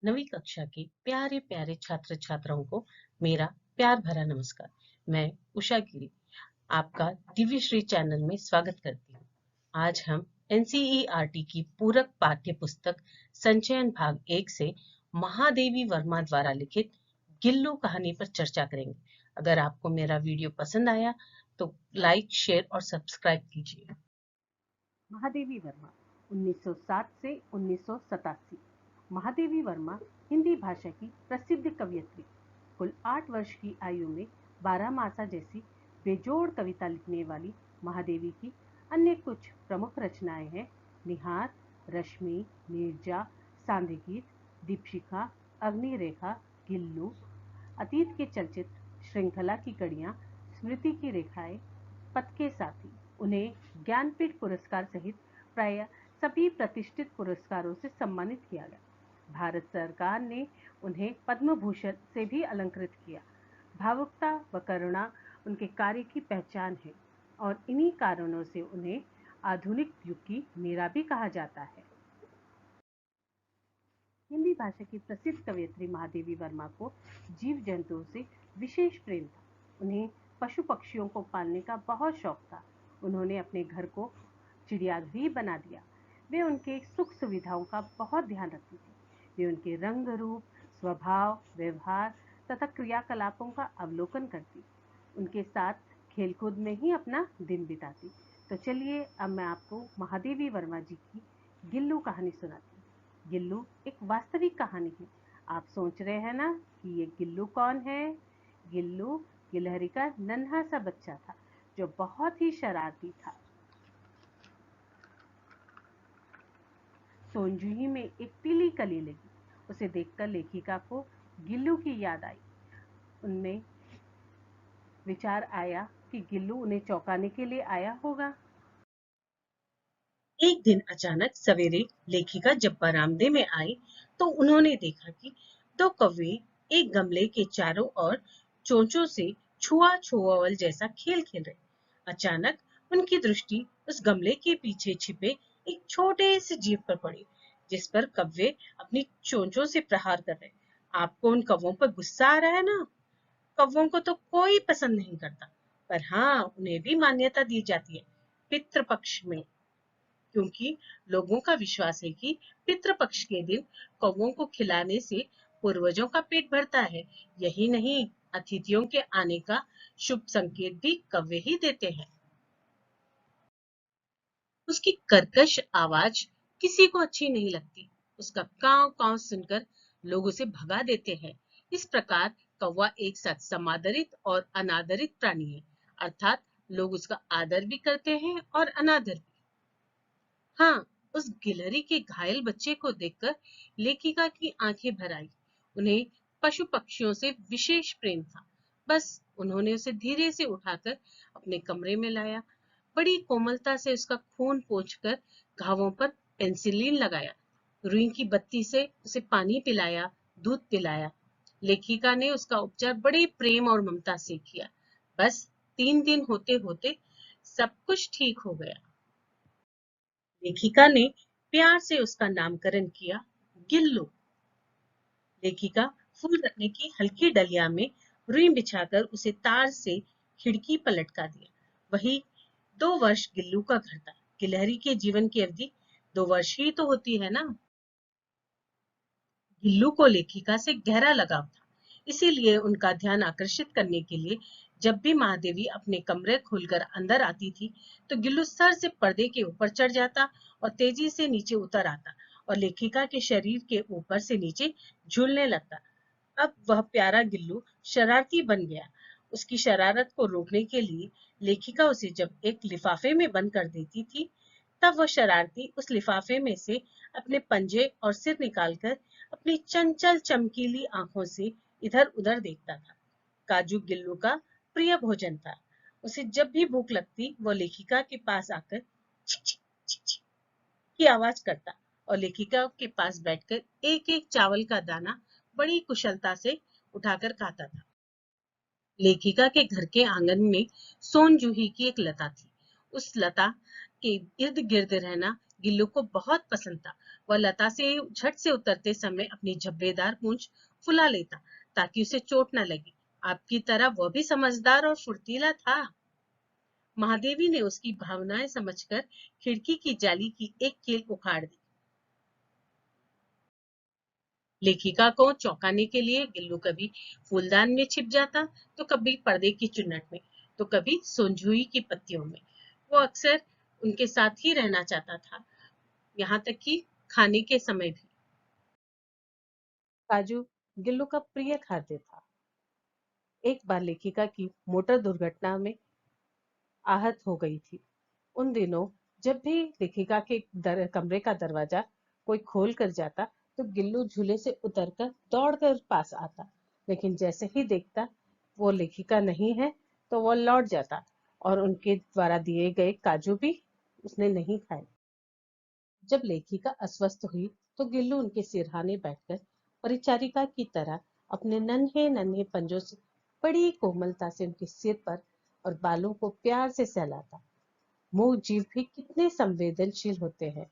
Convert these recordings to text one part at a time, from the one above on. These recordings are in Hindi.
नवी कक्षा के प्यारे प्यारे छात्र छात्राओं को मेरा प्यार भरा नमस्कार। मैं उषा गिरी आपका दिव्यश्री चैनल में स्वागत करती हूँ। आज हम एनसीईआरटी की पूरक पाठ्य पुस्तक संचयन भाग 1 से महादेवी वर्मा द्वारा लिखित गिल्लू कहानी पर चर्चा करेंगे। अगर आपको मेरा वीडियो पसंद आया तो लाइक, शेयर और सब्सक्राइब कीजिए। महादेवी वर्मा 1907 से 1987। महादेवी वर्मा हिंदी भाषा की प्रसिद्ध कवयित्री। कुल 8 वर्ष की आयु में 12 मासा जैसी बेजोड़ कविता लिखने वाली महादेवी की अन्य कुछ प्रमुख रचनाएं हैं निहार, रश्मि, नीरजा, सांध्यगीत, दीपशिखा, अग्निरेखा, गिल्लू, अतीत के चलचित्र, श्रृंखला की कड़ियां, स्मृति की रेखाएं, पथ के साथी। उन्हें ज्ञानपीठ पुरस्कार सहित प्राय सभी प्रतिष्ठित पुरस्कारों से सम्मानित किया गया। भारत सरकार ने उन्हें पद्म भूषण से भी अलंकृत किया। भावुकता व करुणा उनके कार्य की पहचान है और इन्हीं कारणों से उन्हें आधुनिक युग की मीरा भी कहा जाता है। हिंदी भाषा की प्रसिद्ध कवयित्री महादेवी वर्मा को जीव जंतुओं से विशेष प्रेम था। उन्हें पशु पक्षियों को पालने का बहुत शौक था। उन्होंने अपने घर को चिड़ियाघर बना दिया। वे उनके सुख सुविधाओं का बहुत ध्यान रखती थी। वे उनके रंग रूप, स्वभाव, व्यवहार तथा क्रियाकलापों का अवलोकन करती। उनके साथ खेलकूद में ही अपना दिन बिताती। तो चलिए अब मैं आपको महादेवी वर्मा जी की गिल्लू कहानी सुनाती हूँ। गिल्लू एक वास्तविक कहानी है। आप सोच रहे हैं ना कि ये गिल्लू कौन है? गिल्लू गिलहरी का नन्हा सा बच्चा था जो बहुत ही शरारती था। सोनजूही में एक पीली कली लगी। उसे देखकर लेखिका को गिल्लू की याद आई। उनमें विचार आया कि गिल्लू उन्हें चौंकाने के लिए आया होगा। एक दिन अचानक सवेरे लेखिका जब बरामदे में आई तो उन्होंने देखा कि दो कौवे एक गमले के चारों ओर चोंचों से छुआ छुआवल जैसा खेल खेल रहे। अचानक उनकी दृष्टि उस गमले के पीछे छिपे एक छोटे से जीव पर पड़ी जिस पर कौवे अपनी चोंचों से प्रहार कर रहे। आपको उन कौवों पर गुस्सा आ रहा है ना? कौवों को तो कोई पसंद नहीं करता, पर हाँ, उन्हें भी मान्यता दी जाती है पितृपक्ष में, क्योंकि लोगों का विश्वास है कि पितृपक्ष के दिन कौवों को खिलाने से पूर्वजों का पेट भरता है। यही नहीं, अतिथियों के आने का शुभ संकेत भी कौवे ही देते हैं। उसकी कर्कश आवाज किसी को अच्छी नहीं लगती। उसका काव काव सुनकर लोग उसे भगा देते हैं। इस प्रकार कौवा एक साथ समादरित और अनादरित प्राणी है, अर्थात लोग उसका आदर भी करते हैं और अनादर भी। हाँ, उस गिलहरी के घायल बच्चे को देखकर लेखिका की आंखें भर आई। उन्हें पशु पक्षियों से विशेष प्रेम था। बस उन्होंने उसे धीरे से उठाकर अपने कमरे में लाया। बड़ी कोमलता से उसका खून पोंछकर घावों पर पेंसिलीन लगाया। रुई की बत्ती से उसे पानी पिलाया, दूध पिलाया। लेखिका ने उसका उपचार बड़े प्रेम और ममता से किया। बस 3 दिन होते होते सब कुछ ठीक हो गया। लेखिका ने प्यार से उसका नामकरण किया गिल्लू। लेखिका फूल रखने की हल्की डलिया में रुई बिछाकर उसे तार से खिड़की पर लटका दिया। वही 2 वर्ष गिल्लू का घर था। गिलहरी के जीवन की अवधि 2 वर्ष ही तो होती है ना। गिल्लू को लेखिका से गहरा लगाव था, इसीलिए उनका ध्यान आकर्षित करने के लिए जब भी महादेवी अपने कमरे खोलकर अंदर आती थी तो गिल्लू सर से पर्दे के ऊपर चढ़ जाता और तेजी से नीचे उतर आता और लेखिका के शरीर के ऊपर से नीचे झूलने लगता। अब वह प्यारा गिल्लू शरारती बन गया। उसकी शरारत को रोकने के लिए लेखिका उसे जब एक लिफाफे में बंद कर देती थी तब वह शरारती उस लिफाफे में से अपने पंजे और सिर निकालकर अपनी चंचल चमकीली आंखों से इधर उधर देखता था। काजू गिल्लू का प्रिय भोजन था। उसे जब भी भूख लगती वो लेखिका के पास आकर छिक छिक छिक छिक की आवाज करता और लेखिका के पास बैठकर एक एक चावल का दाना बड़ी कुशलता से उठाकर खाता था। लेखिका के घर के आंगन में सोन जूही की एक लता थी। उस लता के इर्द गिर्द रहना गिल्लू को बहुत पसंद था। वह लता से झट से उतरते समय अपनी झब्बेदार पूंछ फुला लेता ताकि उसे चोट न लगे। आपकी तरह वह भी समझदार और फुर्तीला था। महादेवी ने उसकी भावनाएं समझकर खिड़की की जाली की एक कील उखाड़ दी। लेखिका को चौंकाने के लिए गिल्लू कभी फूलदान में छिप जाता, तो कभी पर्दे की चुन्नट में, तो कभी सोनजुई की पत्तियों में। वो अक्सर उनके साथ ही रहना चाहता था, यहाँ तक कि खाने के समय भी। काजू गिल्लू का प्रिय खाद्य था। एक बार लेखिका की मोटर दुर्घटना में आहत हो गई थी। उन दिनों जब भी लेखिका के कमरे का दरवाजा कोई खोल कर जाता, तो गिल्लू झूले से उतरकर दौड़कर पास आता, लेकिन जैसे ही देखता वो लेखिका नहीं है, तो वो लौट जाता और उनके द्वारा दिए गए काजू भी उसने नहीं खाए। जब लेखिका अस्वस्थ हुई, तो गिल्लू उनके सिरहाने बैठकर परिचारिका की तरह अपने नन्हे नन्हे पंजों से बड़ी कोमलता से उनके सिर पर और बालों को प्यार से सहलाता। मूक जीव भी कितने संवेदनशील होते हैं।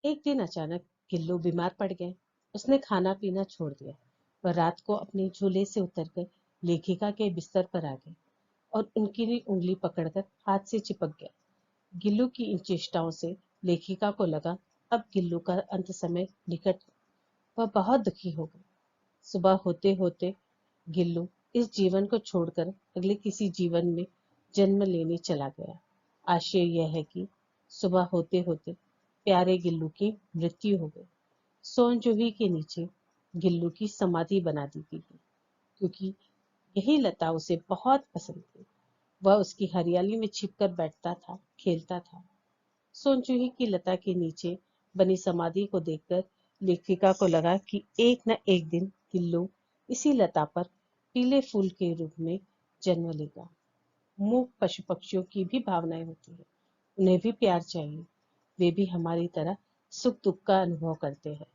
एक दिन अचानक गिल्लू बीमार पड़ गए। उसने खाना पीना छोड़ दिया। वह रात को अपने झूले से उतरकर लेखिका के बिस्तर पर आ गए और उनकी उंगली पकड़कर हाथ से चिपक गया। गिल्लू की इन चेष्टाओं से लेखिका को लगा अब गिल्लू का अंत समय निकट। वह बहुत दुखी हो गई। सुबह होते होते गिल्लू इस जीवन को छोड़कर अगले किसी जीवन में जन्म लेने चला गया। आशय यह है कि सुबह होते होते प्यारे गिल्लू की मृत्यु हो गई। सोनजूही के नीचे गिल्लू की समाधि बना दी गई, क्योंकि यही लता उसे बहुत पसंद थी। वह उसकी हरियाली में छिपकर बैठता था, खेलता था। सोनजूही की लता के नीचे बनी समाधि को देखकर लेखिका को लगा कि एक न एक दिन गिल्लू इसी लता पर पीले फूल के रूप में जन्म लेगा। मूक पशु पक्षियों की भी भावनाएं होती है, उन्हें भी प्यार चाहिए। वे भी हमारी तरह सुख दुख का अनुभव करते हैं।